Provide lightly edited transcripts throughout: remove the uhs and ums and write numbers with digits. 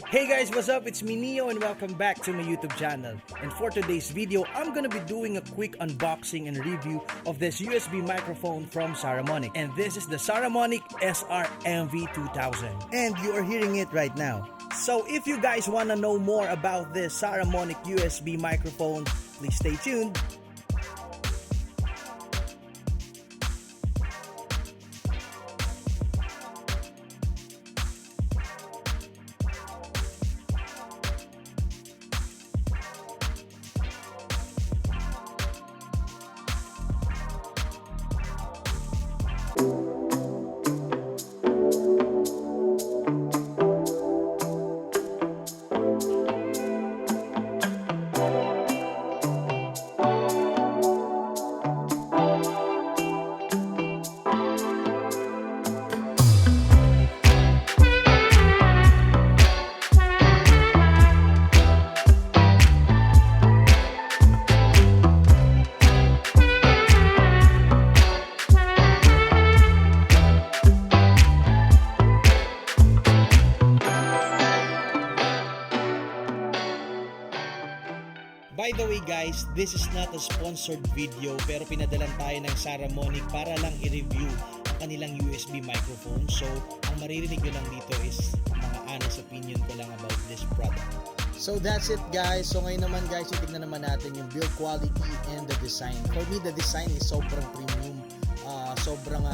Hey guys, what's up? It's me Neo and welcome back to my YouTube channel. And for today's video, I'm gonna be doing a quick unboxing and review of this USB microphone from Saramonic. And this is the Saramonic SR-MV2000. And you are hearing it right now. So if you guys wanna know more about this Saramonic USB microphone, please stay tuned. By the way guys, this is not a sponsored video pero pinadalan tayo ng Saramonic para lang i-review ang kanilang USB microphone. So, ang maririnig nyo lang dito is mga honest opinion ko lang about this product. So that's it guys. So ngayon naman guys, titignan naman natin yung build quality and the design. For me, the design is sobrang premium. Sobrang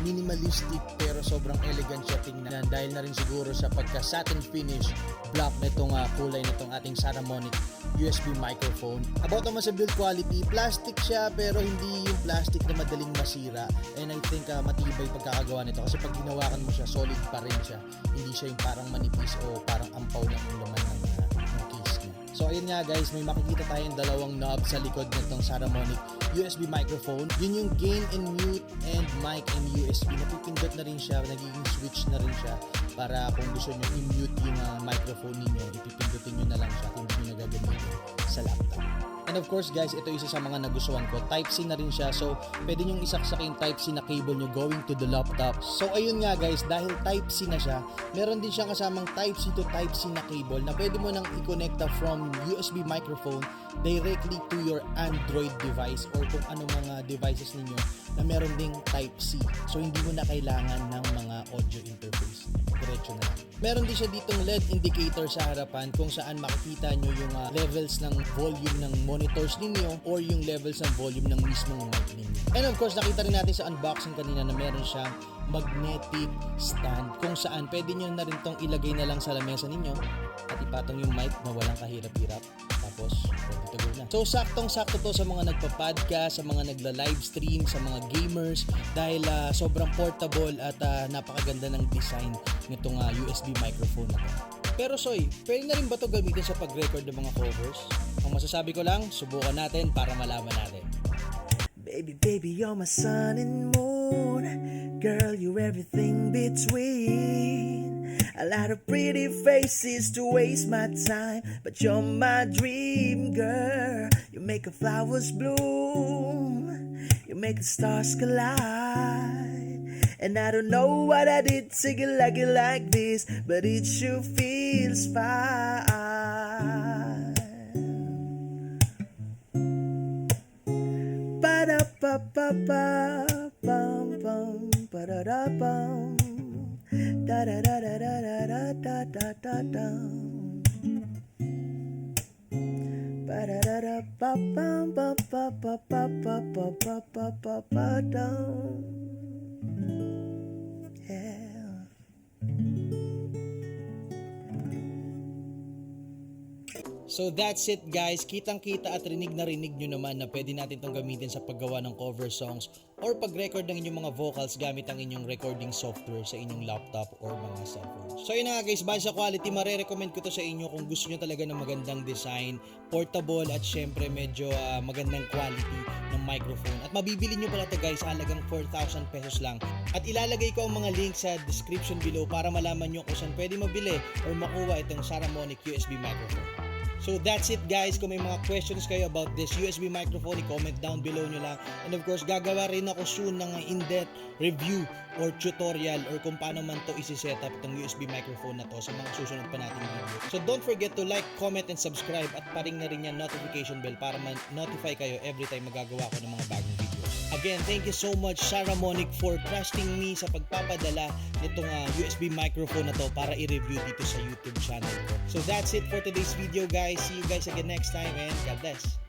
minimalistic pero sobrang elegant siya tingnan dahil na rin siguro sa pagka satin finish black nitong kulay nitong ating Saramonic USB microphone. About naman sa build quality, plastic siya pero hindi yung plastic na madaling masira, and I think matibay pagkakagawa nito kasi pag ginawakan mo siya, solid pa rin siya, hindi siya yung parang manipis o parang ampaw lang yung laman ng case niya. So ayun nga guys, may makikita tayong dalawang knob sa likod nitong Saramonic USB microphone. Yun yung gain and mute and mic and USB. Napipindot na rin siya, nagiging switch na rin siya para kung gusto nyo i-mute yung microphone ninyo, ipipindutin nyo na lang siya, hindi nyo nagagamitin sa laptop. And of course guys, ito isa sa mga nagustuhan ko. Type-C na rin siya, so pwede nyong isaksak yung Type-C na cable nyo going to the laptop. So ayun nga guys, dahil Type-C na siya, meron din siyang kasamang Type-C to Type-C na cable na pwede mo nang i-connecta from USB microphone directly to your Android device or kung anong mga devices ninyo na meron ding Type-C. So hindi mo na kailangan ng mga audio interface. Diretso na lang. Meron din siya ditong LED indicator sa harapan kung saan makikita nyo yung levels ng volume ng monitors ninyo or yung levels ng volume ng mismong mic ninyo. And of course, nakita rin natin sa unboxing kanina na meron siyang magnetic stand kung saan pwede nyo na rin tong ilagay na lang sa lamesa ninyo at ipatong yung mic na walang kahirap-hirap. Tapos, ready to go na. So, saktong-sakto to sa mga nagpa-podcast, sa mga nagla-livestream, sa mga gamers dahil sobrang portable at napakaganda ng design nitong USB microphone na to. Pero Soy, pwede na rin ba to gamitin sa pag-record ng mga covers? Ang masasabi ko lang, subukan natin para malaman natin. Baby, baby, you're my sun and moon. Girl, you're everything between. A lot of pretty faces to waste my time, but you're my dream, girl. You make the flowers bloom, you make the stars collide. And I don't know what I did to get like it like this, but it sure feels fine. Ba-da-ba-ba-ba-bum-bum, ba-da-da-bum, da-da-da-da-da-da-da-da-da-dum, ba-da-da-ba-bum-ba-ba-ba-ba-ba-ba-ba-ba-dum. Yeah. So that's it guys, kitang-kita at rinig na rinig nyo naman na pwede natin itong gamitin sa paggawa ng cover songs or pag-record ng inyong mga vocals gamit ang inyong recording software sa inyong laptop or mga cellphone. So yun na nga guys, base sa quality, marirecommend ko to sa inyo kung gusto nyo talaga ng magandang design, portable at syempre medyo magandang quality ng microphone. At mabibili nyo pala to guys, halagang 4,000 pesos lang. At ilalagay ko ang mga link sa description below para malaman nyo kung saan pwede mabili or makuha itong Saramonic USB microphone. So that's it guys. Kung may mga questions kayo about this USB microphone, i-comment down below nyo lang. And of course, gagawa rin ako soon ng in-depth review or tutorial or kung paano man to isi-set up itong USB microphone na to sa mga susunod pa nating video. So don't forget to like, comment, and subscribe at paring na rin yan notification bell para ma-notify kayo every time magagawa ko ng mga bagong videos. Again, thank you so much Sarah Monic for trusting me sa pagpapadala nitong USB microphone na to para i-review dito sa YouTube channel ko. So that's it for today's video guys. See you guys again next time and God bless.